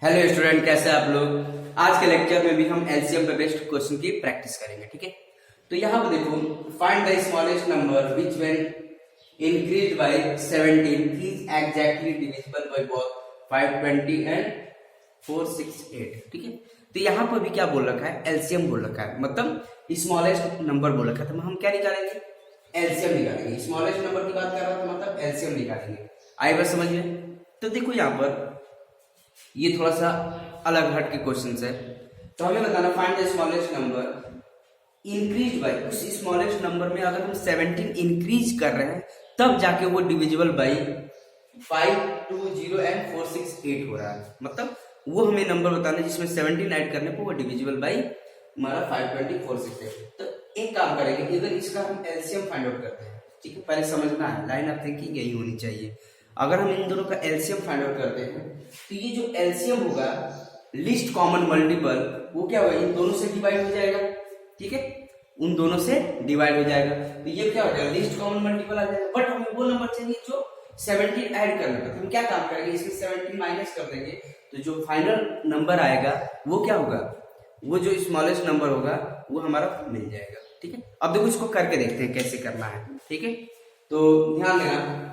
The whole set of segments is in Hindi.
हेलो स्टूडेंट, कैसे हैं आप लोग। आज के लेक्चर में भी हम एलसीएम पे बेस्ड क्वेश्चन की प्रैक्टिस करेंगे। ठीक है, तो यहाँ पर देखो, find the smallest number which when increased by 17 is exactly divisible by both 520 and 468। ठीक है, तो यहाँ पर भी क्या बोल रखा है, एलसीएम बोल रखा है, मतलब स्मॉलेस्ट नंबर बोल रखा है। तो हम क्या निकालेंगे, एलसीएम निकालेंगे। स्मॉलेस्ट नंबर की बात कर रहा था, मतलब एलसीएम निकालेंगे। आई बात समझ में। तो देखो यहाँ पर ये थोड़ा सा अलग हट के क्वेश्चन है। तो हमें बताना, find the smallest number increase by, उस स्मॉलेस्ट नंबर में अगर हम 17 इंक्रीज कर रहे हैं तब जाके वो डिविजिबल बाय 520 एंड 468 हो रहा है। मतलब वो हमें नंबर बताना जिसमें 17 ऐड करने पर वो डिविजिबल बाय हमारा 520 468। तो एक काम करेंगे, इधर इसका हम एलसीएम फाइंड आउट करते हैं। ठीक है, पहले समझना है, लाइन ऑफ थिंकिंग यही होनी चाहिए। अगर हम इन दोनों का एलसीएम फाइंड आउट करते हैं तो ये जो एलसीएम होगा, लीस्ट कॉमन मल्टीपल, वो क्या होगा, इन दोनों से डिवाइड हो जाएगा। ठीक है, उन दोनों से डिवाइड हो जाएगा, तो ये क्या हो जाएगा, लीस्ट कॉमन मल्टीपल आ जाएगा। बट हमें वो नंबर चाहिए जो 17 ऐड करने का। तो हम क्या काम करेंगे, इसमें 17 माइनस कर देंगे, तो जो फाइनल नंबर आएगा वो क्या होगा, वो जो स्मॉलेस्ट नंबर होगा वो हमारा मिल जाएगा। ठीक है, अब देखो इसको करके देखते हैं कैसे करना है। ठीक है, तो ध्यान देना।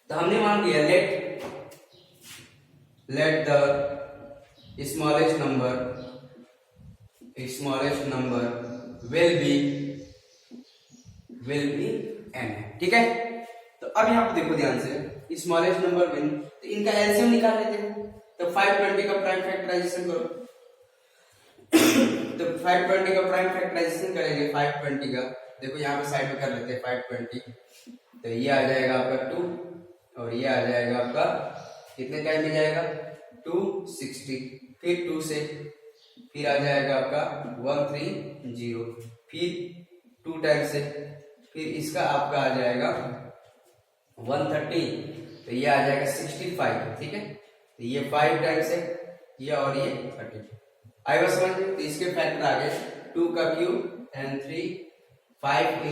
तो हमने मान लिया let the smallest number will be n। ठीक है, तो अब यहाँ पे देखो ध्यान से, स्मॉलेस्ट नंबर विन, तो इनका एलसीएम निकाल लेते हैं। तो 520 का प्राइम फैक्टराइजेशन करो। तो 520 का प्राइम फैक्टराइजेशन करेंगे, 520 का देखो यहाँ पे साइड में कर लेते हैं 520। तो ये आ जाएगा आपका 2 और ये आ जाएगा आपका कितने टाइम में जाएगा 260, फिर 2 से फिर आ जाएगा आपका 130, फिर 2 टाइम से फिर इसका आपका आ जाएगा 130, तो ये आ जाएगा 65। ठीक है, तो ये 5 टाइम से ये और ये 30। आई बस समझ में। तो इसके फैक्टर आ गए 2 का क्यूब एंड 3 5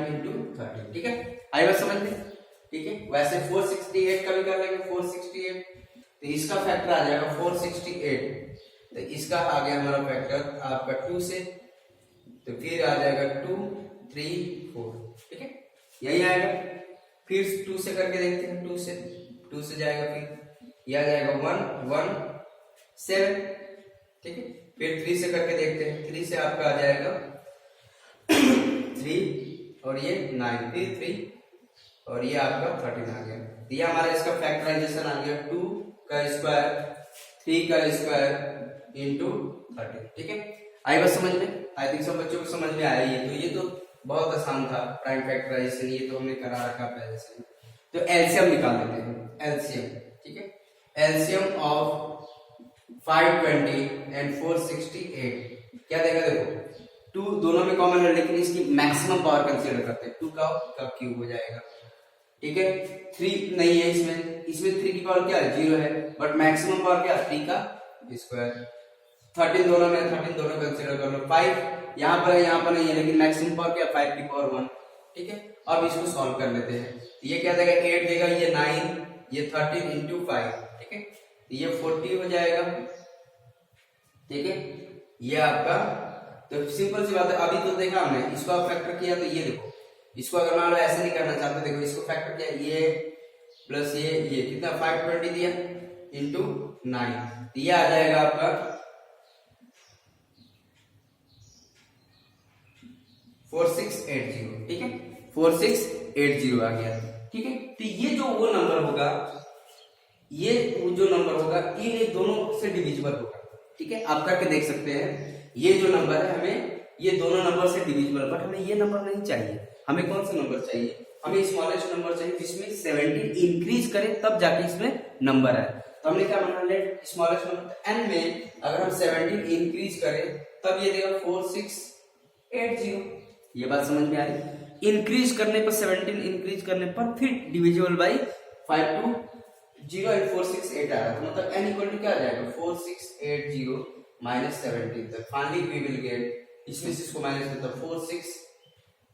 इंटू 30। ठीक है, आई बस समझ में। ठीक है, वैसे 468 का भी कर लेंगे, 468, तो इसका फैक्टर आ जाएगा 468, तो इसका आ गया हमारा फैक्टर आपका 2 से, तो फिर आ जाएगा 2 3 4। ठीक है, यही आएगा। फिर 2 से करके देखते हैं, 2 से जाएगा, फिर ये आ जाएगा 1 1 7। ठीक है, फिर 3 से करके देखते हैं, 3 से आपका आ जाएगा 3 और ये 9, फिर 3 और ये आपका 13 आ गया। तो ये हमारा इसका फैक्टराइजेशन आ गया 2 का स्क्वायर 3 का स्क्वायर इंटू 13। ठीक है, आई बस समझ में। आई थिंक सब बच्चों को समझ में आया। ये तो बहुत आसान था, प्राइम फैक्टराइजेशन, ये तो हमने करा रखा पहले से। तो एलसीएम निकाल लेते हैं, एलसीएम। ठीक है, एलसीएम ऑफ 520 एंड 468 क्या देगा, देखो 2 दोनों में कॉमन है, लेकिन इसकी मैक्सिमम पावर कंसीडर करते हैं, 2 का क्यूब हो जाएगा। ठीक है, 3 नहीं है इसमें 3 की पावर क्या है, 0 है, बट मैक्सिमम पावर क्या है, 3 का स्क्वायर। 13 दोनों में, 13 दोनों कंसीडर कर लो। 5 यहाँ पर नहीं है, लेकिन मैक्सिमम पावर क्या, 5 की पावर 1। ठीक है, अब इसको सॉल्व कर लेते हैं। ये क्या देगा, 8 देगा, ये 9, ये 13 इंटू 5। ठीक है, ये 40 हो जाएगा। ठीक है, ये आपका, तो सिंपल सी बात है। अभी तो देखा हमने, इसको आप फैक्टर किया, तो ये देखो, इसको अगर मान लो ऐसे नहीं करना चाहते, देखो इसको फैक्टर किया, ये प्लस ये कितना 520 दिया इंटू 9, ये आ जाएगा आपका 4680। ठीक है, 4680 आ गया। ठीक है, तो ये जो वो नंबर होगा, ये जो नंबर होगा इन दोनों से डिविजिबल होगा। ठीक है, आप करके देख सकते हैं। ये जो नंबर है, हमें ये दोनों नंबर से डिविजिबल, बट हमें ये नंबर नहीं चाहिए। हमें कौन सा नंबर चाहिए, हमें स्मॉलेस्ट नंबर चाहिए जिसमें 17 इंक्रीज करे तब जाके इसमें नंबर आए। तो हमने क्या माना, लेट स्मॉलेस्ट नंबर n में अगर हम 17 इंक्रीज करें तब ये देगा 4680। ये बात समझ में आ रही। इंक्रीज करने पर 17 इंक्रीज करने पर फिर डिविजिबल बाई 520 एंड 468 आ रहा है, तो मतलब n इक्वल टू क्या आ जाएगा, 4680 माइनस 17। तो फाइनली वी विल गेट, इसमें से इसको माइनस करता 46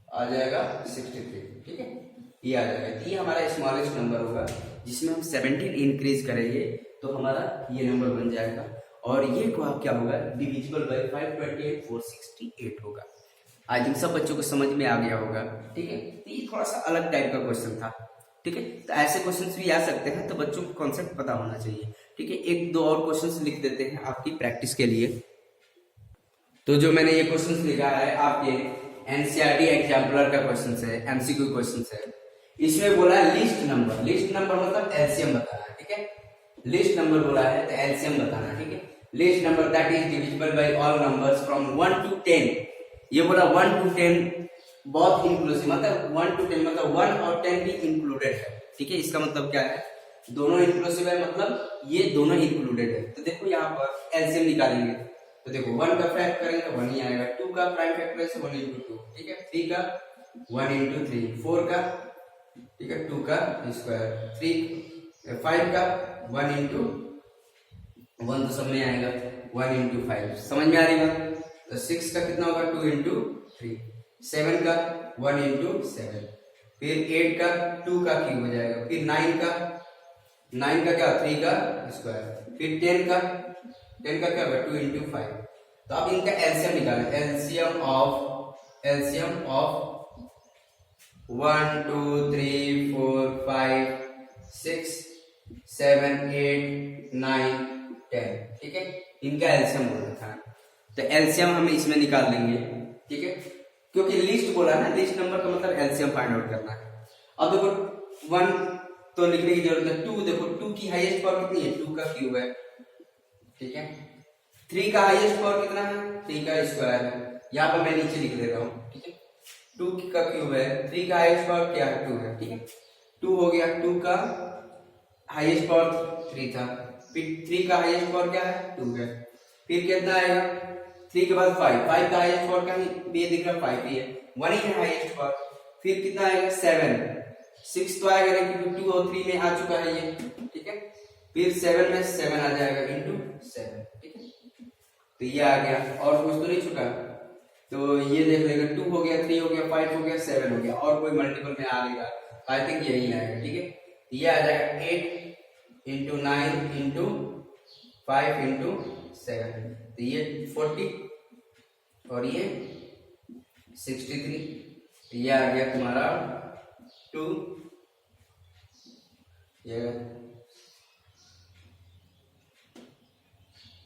आ जाएगा 63। ठीक है, ये आ जाएगा। तो ये हमारा स्मॉलेस्ट नंबर होगा जिसमें हम 17 इंक्रीज करेंगे तो हमारा ये नंबर बन जाएगा। और ये क्या होगा, डिविजिबल बाय 528 468 होगा। आई थिंक सब बच्चों को समझ में आ गया होगा। ठीक है, तो ये थोड़ा सा अलग टाइप का क्वेश्चन था। ठीक है, तो ऐसे क्वेश्चंस भी आ सकते हैं, तो बच्चों को कॉन्सेप्ट पता होना चाहिए। ठीक है, एक दो और क्वेश्चंस लिख देते हैं आपकी प्रैक्टिस के लिए। तो जो मैंने ये क्वेश्चंस लिखा है आपके एनसीईआरटी एग्जाम्पलर का क्वेश्चन है, एमसीक्यू क्वेश्चन है। इसमें बोला है लिस्ट नंबर, लिस्ट नंबर मतलब एलसीएम बताना है। ठीक है, लिस्ट नंबर बोला है तो एलसीएम बताना है। ठीक है, list number that is divisible by all numbers from 1 to 10। ये बोला 1 to 10 बहुत इंक्लूसिव, मतलब 1 to 10 मतलब 1 और 10 भी इंक्लूडेड है। ठीक है, इसका मतलब क्या है, दोनों इंक्लूसिव है, मतलब ये दोनों इंक्लूडेड है। तो देखो यहाँ पर एलसीएम निकालेंगे तो देखो 1 का फैक्ट करेंगे तो 1 ही आएगा, 2 का प्राइम फैक्टर से 1 into 2। ठीक है, 3 का 1 into 3, 4 का, ठीक है, 2 का स्क्वायर, 5 का 1 into 1 तो सब में आएगा, 1 into 5 समझ में आ रही बात। तो 6 का कितना होगा, 2 into 3, 7 का 1 into 7, फिर 8 का 2 का क्यूब हो जाएगा, फिर 9 का क्या 3 का स्क्वायर, फिर 10 का क्या होगा 2 into 5। तो अब इनका एलसीएम निकालें, एलसीएम ऑफ 1 2 3 4 5 6 7 8 9 10। ठीक है, इनका एलसीएम बोलना था। तो एलसीएम हम इसमें निकाल लेंगे। ठीक है, क्योंकि लिस्ट बोला ना, लिस्ट नंबर का मतलब एलसीएम फाइंड आउट करना है। अब देखो 1 तो लिखने की जरूरत है, 2 देखो 2 की हाईएस्ट पावर कितनी है, 2 का क्यूब है। ठीक है, 3 का हाईएस्ट पावर कितना है, 3 का स्क्वायर है। यहाँ पर मैं नीचे लिख दे रहा हूँ। ठीक है, 2 का क्यूब है, 3 का हाईएस्ट पावर क्या है, 2 है। ठीक है, 2 हो गया, 2 का हाईएस्ट पावर 3 था, फिर 3 का हाईएस्ट पावर क्या है, 2 है, फिर कितना आएगा 3 के बाद 5 का हाईएस्ट पावर क्या है, ये दिख रहा 5 ही है, 1 ही है हाईएस्ट पावर, फिर कितना आएगा 6 तो आएगा नहीं क्योंकि 2 और 3 में आ चुका है ये। ठीक है, फिर 7 में 7 आ जाएगा into 7। ठीक है, तो ये आ गया, और कुछ तो नहीं छूटा, तो ये देख लेगा 2 हो गया, 3 हो गया, 5 हो गया, 7 हो गया, और कोई मल्टीपल में आ लेगा, आई थिंक यही आएगा। ठीक है, ये आ जाएगा 8 into 9 into 5 into 7, तो ये 40 और ये 63, तो ये आ गया तुम्हारा 2 ये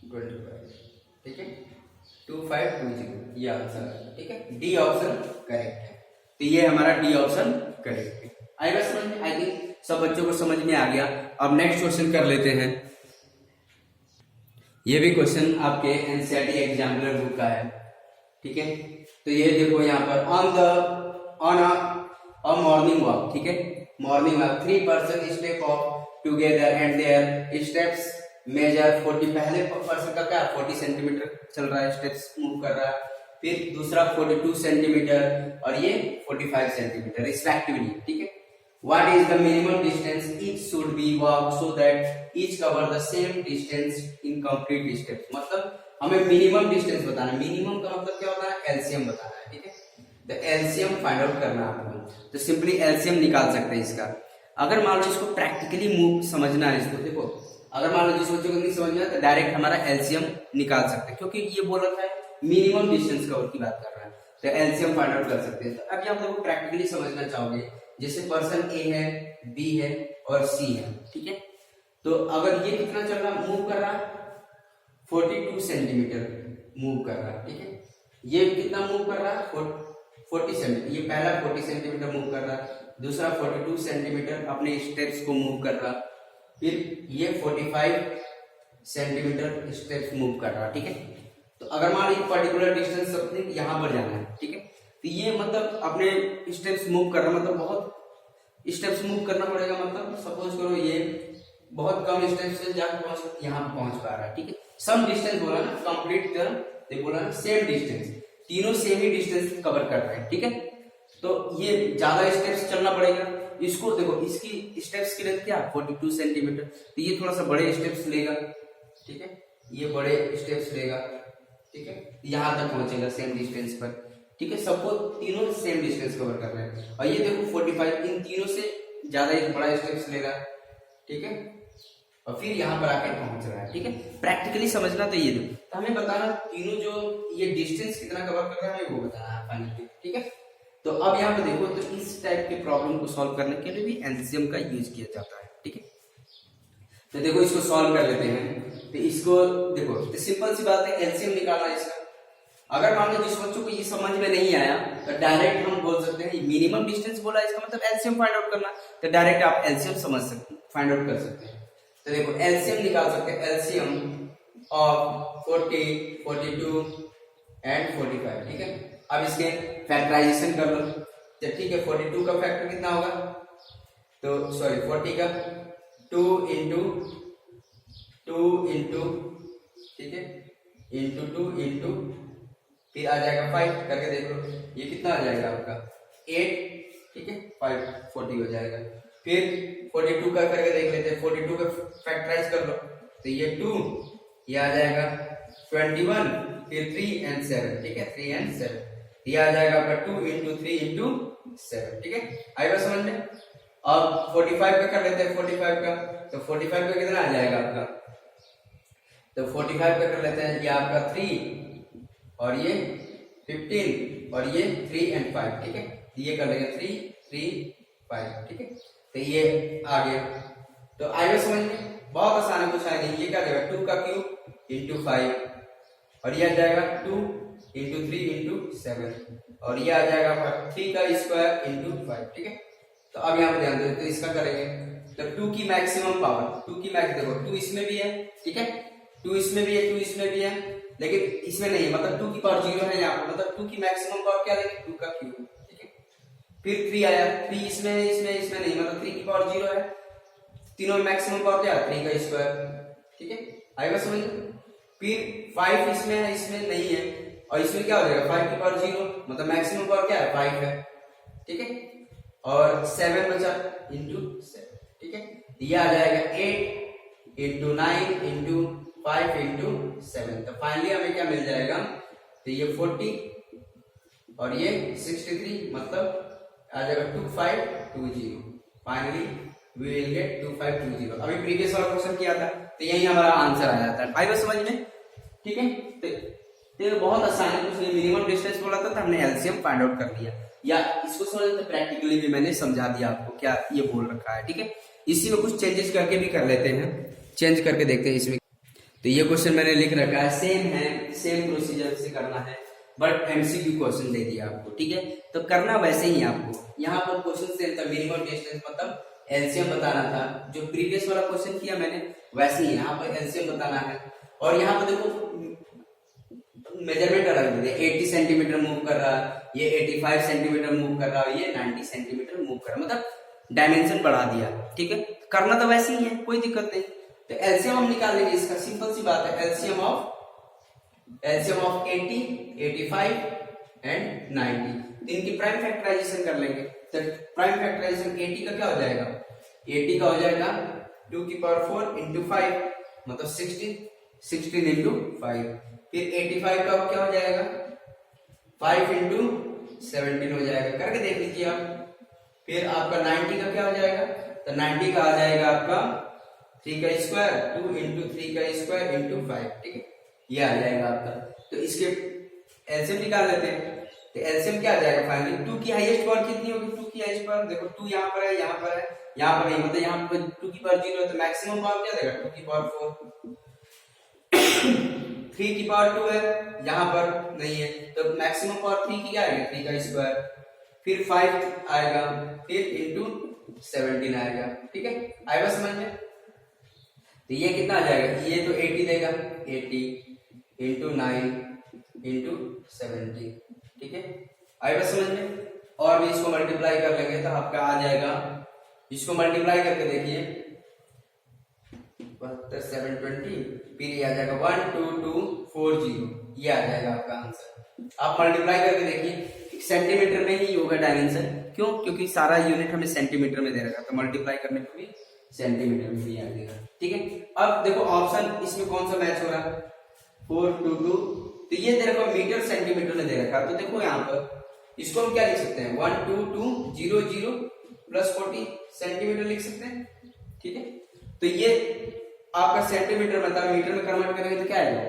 25। ठीक है, 2520 ये आंसर है। ठीक है, डी ऑप्शन करेक्ट है। तो ये हमारा डी ऑप्शन करेक्ट है। आएगा समझ में, आई थिंक सब बच्चों को समझ में आ गया। अब नेक्स्ट क्वेश्चन कर लेते हैं। ये भी क्वेश्चन आपके एनसीईआरटी एग्जाम्पलर बुक का है। ठीक है, तो ये देखो यहाँ पर ऑन अ मॉर्निंग वॉक। ठीक है, morning walk 3 person step off together and their steps measure 40। पहले पर्सन का क्या 40 सेंटीमीटर चल रहा है, स्टेप्स मूव कर रहा है, फिर दूसरा 42 सेंटीमीटर और ये 45 सेंटीमीटर रिस्पेक्टिवली। ठीक है, What is the minimum distance each should be walked so that each cover the same distance in complete distance। मतलब हमें मिनिमम डिस्टेंस बताना है। मिनिमम का मतलब क्या होता है, एलसीएम बताना है। ठीक है, तो एलसीएम फाइंड आउट करना है आपको, तो सिंपली एलसीएम निकाल सकते हैं इसका। अगर मान लो इसको प्रैक्टिकली मूव समझना है, इसको देखो, अगर मान लो जिस बच्चों को नहीं समझ में आता तो डायरेक्ट हमारा एलसीएम निकाल सकते हैं, क्योंकि ये बोल रखा है मिनिमम डिस्टेंस कवर की बात कर रहा है, तो एलसीएम फाइंड आउट कर सकते हैं। तो अभी आप लोग प्रैक्टिकली समझना चाहोगे, जैसे पर्सन ए है, बी है और सी है। ठीक है, तो अगर ये कितना चल रहा मूव कर रहा है 42 सेंटीमीटर मूव कर रहा है। ठीक है, ये कितना मूव कर रहा है 40 सेंटीमीटर, ये पहला 40 सेंटीमीटर मूव कर रहा है, दूसरा 42 सेंटीमीटर अपने स्टेप्स को मूव कर रहा, फिर ये 45 सेंटीमीटर स्टेप्स मूव कर रहा। ठीक है, तो अगर मान लीजिए पर्टिकुलर डिस्टेंस अपने यहाँ पर जाना है। ठीक है, तो ये मतलब अपने स्टेप्स मूव कर रहा, मतलब बहुत स्टेप्स मूव करना पड़ेगा। मतलब सपोज करो ये बहुत कम स्टेप्स से जाकर यहाँ पहुंच पा रहा है। ठीक है, सम डिस्टेंस बोला ना, कंप्लीट ये बोला ना सेम डिस्टेंस, तीनों सेम ही डिस्टेंस कवर कर रहे हैं। ठीक है, तो ये ज्यादा स्टेप्स चलना पड़ेगा। इसको देखो, इसकी स्टेप्स की लेंथ क्या 42 सेंटीमीटर, तो ये थोड़ा सा बड़े स्टेप्स लेगा। ठीक है, ये बड़े स्टेप्स लेगा। ठीक है, यहाँ तक पहुंचेगा सेम डिस्टेंस पर। ठीक है, सबको तीनों सेम डिस्टेंस कवर कर रहे हैं। और ये देखो 45 इन तीनों से ज्यादा एक बड़ा स्टेप्स ले रहा है, ठीक है, और फिर यहाँ पर आके पहुंच रहा है। ठीक है, प्रैक्टिकली समझना तो ये दो, तो हमें बताना तीनों जो ये डिस्टेंस कितना कवर कर रहा है हमें वो बताना है फाइनली। ठीक है, तो अब यहाँ पे देखो, तो इस टाइप के प्रॉब्लम को सॉल्व करने के लिए भी एलसीएम का यूज किया जाता है। ठीक है, तो देखो इसको सॉल्व कर लेते हैं। तो इसको देखो, तो सिंपल सी बात है, एलसीएम निकालना है इसका। अगर मान लो जिस बच्चों को ये समझ में नहीं आया तो डायरेक्ट हम बोल सकते हैं मिनिमम डिस्टेंस बोला, इसका मतलब एलसीएम फाइंड आउट करना, तो डायरेक्ट आप एलसीएम समझ सकते हैं, फाइंड आउट कर सकते हैं। तो देखो एलसीएम निकाल सकते हैं, एलसीएम ऑफ 40, 42 एंड 45। ठीक है, अब इसके फैक्टराइजेशन कर लो। तो ठीक है, 42 का फैक्टर कितना होगा, तो सॉरी 40 का 2 इंटू ठीक है, इंटू 2 इंटू फिर आ जाएगा 5 करके देख लो, ये कितना आ जाएगा आपका 8। ठीक है, 5 40 हो जाएगा। फिर 42 का करके देख लेते हैं, 42 का फैक्टराइज कर लो, तो ये 2, ये आ जाएगा 21, फिर 3 एंड 7। ठीक है, 3 एंड 7, ये आ जाएगा आपका 2 इंटू 3 इंटू 7। ठीक है, आएगा समझ में। अब 45 का कर लेते हैं, 45 का, तो 45 का कितना आ जाएगा आपका, तो 45 का कर लेते हैं, ये आपका 3 और ये 15 और ये 3 एंड 5। ठीक है, ये कर लेंगे 3 3 5। ठीक है, तो ये आ गया, तो आएगा समझ में, बहुत आसान है, कुछ है नहीं। ये क्या जाएगा 2 का क्यूब इंटू 5 और ये आ जाएगा 2 इंटू 3 इंटू 7 और ये आ जाएगा 3 का स्क्वायर इंटू 5। ठीक है, तो अब यहाँ पे ध्यान दो, तो इसका करेंगे, तो 2 की मैक्सिमम पावर, 2 की मैक्स देखो 2 इसमें भी है, ठीक है, 2 इसमें भी है, 2 इसमें भी है, लेकिन इसमें नहीं है, मतलब 2 की पावर 0 है यहाँ पर, मतलब 2 की मैक्सिमम पावर क्या लेंगे, 2 का क्यूब। ठीक है, फिर 3 आया, 3 इसमें नहीं, मतलब 3 की पावर 0 है, तीनों में मैक्सिमम पावर क्या है, 3 का स्क्वायर। ठीक है, आएगा समझ। फिर 5 इसमें है, इसमें नहीं है, और इसमें क्या हो जाएगा 5 की पावर 0, मतलब मैक्सिमम पावर क्या है 5 है। ठीक है, और 7 बचा इंटू 7। ठीक है, ये आ जाएगा 8 इंटू 9 इंटू 5 इंटू 7, तो फाइनली हमें क्या मिल जाएगा, तो ये 40 और ये 63, मतलब आ जाएगा 2520। Finally we will get 2520। अभी प्रीवियस वाला क्वेश्चन किया था, तो यही हमारा आंसर आ जाता है। आएगा समझ में। ठीक है, तो बहुत आसान है, कुछ नहीं, मिनिमम डिस्टेंस बोला था तो हमने एलसीएम फाइंड आउट कर लिया, या इसको समझ तो प्रैक्टिकली भी मैंने समझा दिया आपको क्या ये बोल रखा है। ठीक है, इसी में कुछ चेंजेस करके भी कर लेते हैं, चेंज करके देखते हैं इसमें। तो ये क्वेश्चन मैंने लिख रखा है, सेम है, सेम प्रोसीजर से करना है, बट एमसीक्यू क्वेश्चन दे दिया आपको। ठीक है, तो करना वैसे ही आपको, यहाँ पर क्वेश्चन सेम था, मिनिमम डिस्टेंस मतलब एलसीएम बताना था, जो प्रीवियस वाला क्वेश्चन किया मैंने वैसे ही यहाँ पर एलसीएम बताना है। और यहाँ पर देखो मेजरमेंट अलग दे, 80 सेंटीमीटर मूव कर रहा है, ये 85 सेंटीमीटर मूव कर रहा है, ये 90 सेंटीमीटर मूव कर रहा है, मतलब डायमेंशन बढ़ा दिया। ठीक है, करना तो वैसे ही है, कोई दिक्कत नहीं। तो एलसीएम हम निकाल लेंगे इसका, सिंपल सी बात है, एलसीएम ऑफ 80, 85 एंड 90, इनकी प्राइम फैक्टराइजेशन कर लेंगे। तो प्राइम फैक्टराइजेशन 80 का क्या हो जाएगा, 80 का हो जाएगा 2 की पावर 4 इंटू 5, मतलब 16 इंटू 5। फिर 85 का क्या हो जाएगा 5 इंटू 17 हो जाएगा, करके देख लीजिए आप। फिर आपका 90 का क्या हो जाएगा, तो 90 का आ जाएगा आपका 3 का स्क्वायर, 2 इंटू 3 का स्क्वायर इंटू 5। ठीक है, ये आ जाएगा आपका। तो इसके एलसीएम निकाल लेते हैं, तो एलसीएम क्या आ जाएगा फाइनली, 2 की हाईएस्ट पावर कितनी होगी, 2 की हाईएस्ट पावर देखो 2 यहाँ पर है, यहाँ पर है, यहाँ पर नहीं, मतलब यहाँ पर 2 की पावर 0 है, तो मैक्सिमम पावर क्या देगा 2 की पावर 4। 3 की पावर 2 है, यहाँ पर नहीं है, तो मैक्सिमम पावर 3 की क्या आएगी, 3 का स्क्वायर, फिर 5 आएगा, फिर इंटू 17 आएगा। ठीक है, आएगा समझ में। तो ये कितना आ जाएगा, ये तो 80 देगा, 80 इंटू 9 इंटू 70। ठीक है, आएगा समझ में। और भी इसको मल्टीप्लाई कर लेंगे तो आपका आ जाएगा, इसको मल्टीप्लाई करके देखिए 720, फिर ये आ जाएगा 12240, ये आ जाएगा आपका आंसर। आप मल्टीप्लाई करके देखिए, सेंटीमीटर में ही होगा डायमेंशन, क्यों, क्योंकि सारा यूनिट हमें सेंटीमीटर में दे रखा, तो मल्टीप्लाई करने पर भी सेंटीमीटर में भी आ जाएगा। ठीक है, अब देखो ऑप्शन इसमें कौन सा मैच हो रहा है, 422 तो ये तेरे को मीटर सेंटीमीटर में दे रखा, तो देखो यहाँ पर इसको हम क्या लिख सकते हैं 12200 प्लस 40 सेंटीमीटर लिख सकते हैं, ठीक है। तो ये आपका सेंटीमीटर मतलब मीटर में कन्वर्ट करेंगे तो क्या आएगा,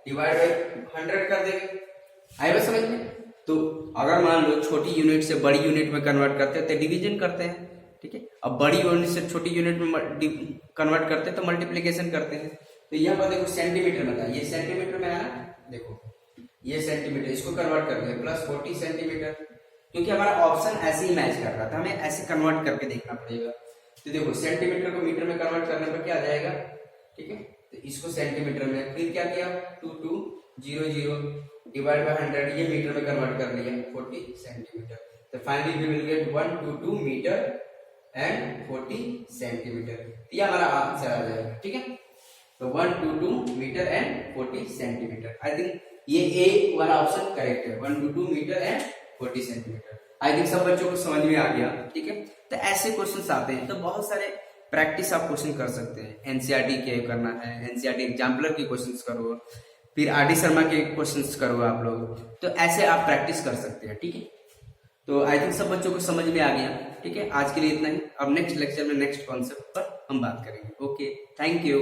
डिवाइड बाई 100 कर देंगे, आएगा समझ में। तो अगर मान लो छोटी यूनिट से बड़ी यूनिट में कन्वर्ट करते हैं तो डिवीजन करते हैं, ठीक है। अब बड़ी यूनिट से छोटी यूनिट में कन्वर्ट करते हैं तो मल्टीप्लीकेशन करते हैं। तो यहाँ पर देखो सेंटीमीटर में था, ये सेंटीमीटर में आया, देखो ये सेंटीमीटर, इसको कन्वर्ट कर दिया प्लस 40 सेंटीमीटर, क्योंकि हमारा ऑप्शन ऐसे ही मैच कर रहा था, हमें ऐसे कन्वर्ट करके देखना पड़ेगा। तो देखो सेंटीमीटर को मीटर में कन्वर्ट करने पर क्या आ जाएगा, ठीक है। तो इसको सेंटीमीटर में फिर क्या किया 2200 डिवाइड बाय 100, ये मीटर में कन्वर्ट कर लिया 40 सेंटीमीटर। तो finally we will get 122 metre and 40 centimetre, ये हमारा आंसर आ जाएगा, ठीक है। तो 122 metre and 40 centimetre, I think ये ए वाला ऑप्शन करेक्ट है, 122 metre and 40 centimetre. I think सब बच्चों को समझ में आ गया, ठीक है। तो ऐसे क्वेश्चंस आते हैं, तो बहुत सारे प्रैक्टिस आप क्वेश्चन कर सकते हैं। एनसीईआरटी के करना है, एनसीईआरटी एग्जाम्पलर के क्वेश्चंस करो, फिर आरडी शर्मा के क्वेश्चंस करो आप लोग, तो ऐसे आप प्रैक्टिस कर सकते हैं, ठीक है। तो आई थिंक सब बच्चों को समझ में आ गया, ठीक है। आज के लिए इतना ही, अब नेक्स्ट लेक्चर में नेक्स्ट कॉन्सेप्ट पर हम बात करेंगे। Okay, thank you.